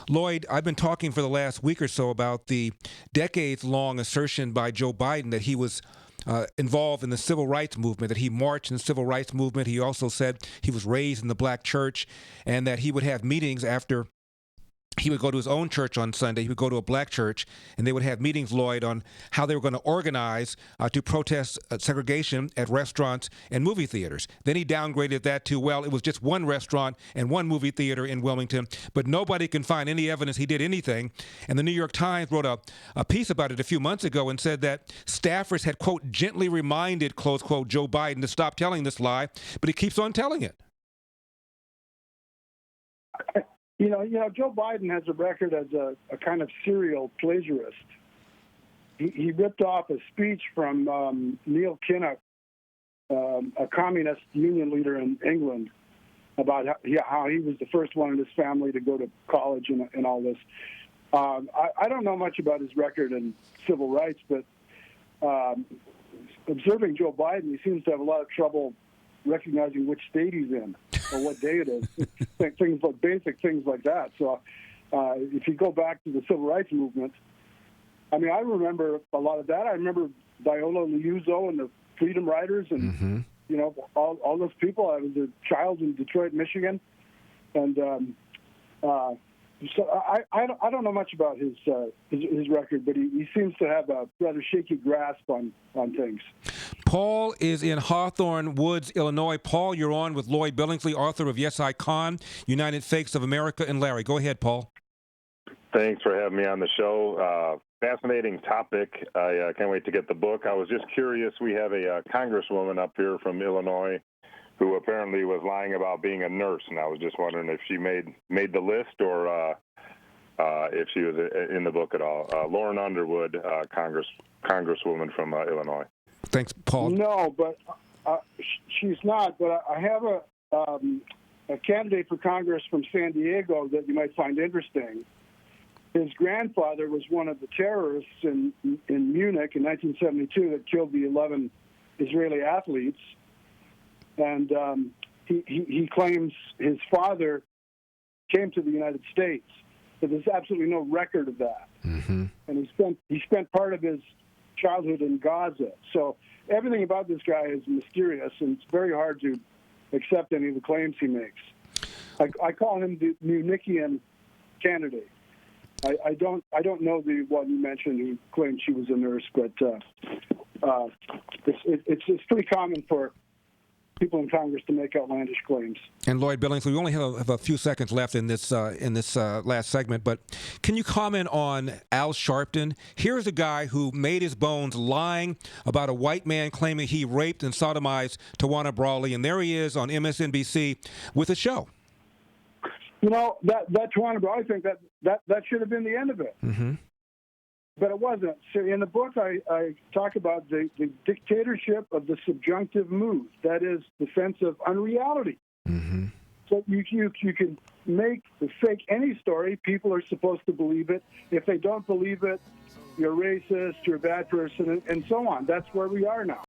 Lloyd, I've been talking for the last week or so about the decades-long assertion by Joe Biden that he was involved in the civil rights movement, that he marched in the civil rights movement. He also said he was raised in the black church and that he would have meetings after he would go to his own church on Sunday. He would go to a black church, and they would have meetings, Lloyd, on how they were going to organize to protest segregation at restaurants and movie theaters. Then he downgraded that to, well, it was just one restaurant and one movie theater in Wilmington, but nobody can find any evidence he did anything. And the New York Times wrote a piece about it a few months ago and said that staffers had, quote, gently reminded, close quote, Joe Biden to stop telling this lie, but he keeps on telling it. You know, Joe Biden has a record as a kind of serial plagiarist. He ripped off a speech from Neil Kinnock, a communist union leader in England, about how he was the first one in his family to go to college and all this. I don't know much about his record in civil rights, but observing Joe Biden, he seems to have a lot of trouble recognizing which state he's in or what day it is. Things like basic things like that. So if you go back to the civil rights movement, I mean, I remember a lot of that. I remember Viola Liuzzo and the Freedom Riders and, you know, all those people. I was a child in Detroit, Michigan. And so I don't know much about his record, but he seems to have a rather shaky grasp on things. Paul is in Hawthorne Woods, Illinois. Paul, you're on with Lloyd Billingsley, author of Yes, I Con, United Fakes of America and Larry. Go ahead, Paul. Thanks for having me on the show. Fascinating topic. I can't wait to get the book. I was just curious. We have a congresswoman up here from Illinois who apparently was lying about being a nurse, and I was just wondering if she made the list or if she was in the book at all. Lauren Underwood, congresswoman from Illinois. Thanks, Paul. No, but she's not. But I have a candidate for Congress from San Diego that you might find interesting. His grandfather was one of the terrorists in Munich in 1972 that killed the 11 Israeli athletes. And he claims his father came to the United States, but there's absolutely no record of that. And he spent part of his childhood in Gaza. So everything about this guy is mysterious, and it's very hard to accept any of the claims he makes. I call him the Munichian candidate. I don't know the one you mentioned who claimed she was a nurse, but it's pretty common for people in Congress to make outlandish claims. And Lloyd Billingsley, we only have a few seconds left in this last segment, but can you comment on Al Sharpton? Here's a guy who made his bones lying about a white man claiming he raped and sodomized Tawana Brawley, and there he is on MSNBC with a show. You know, that Tawana Brawley thing, that should have been the end of it. But it wasn't. So in the book, I talk about the dictatorship of the subjunctive mood. That is the sense of unreality. So you can fake any story. People are supposed to believe it. If they don't believe it, you're racist, you're a bad person, and so on. That's where we are now.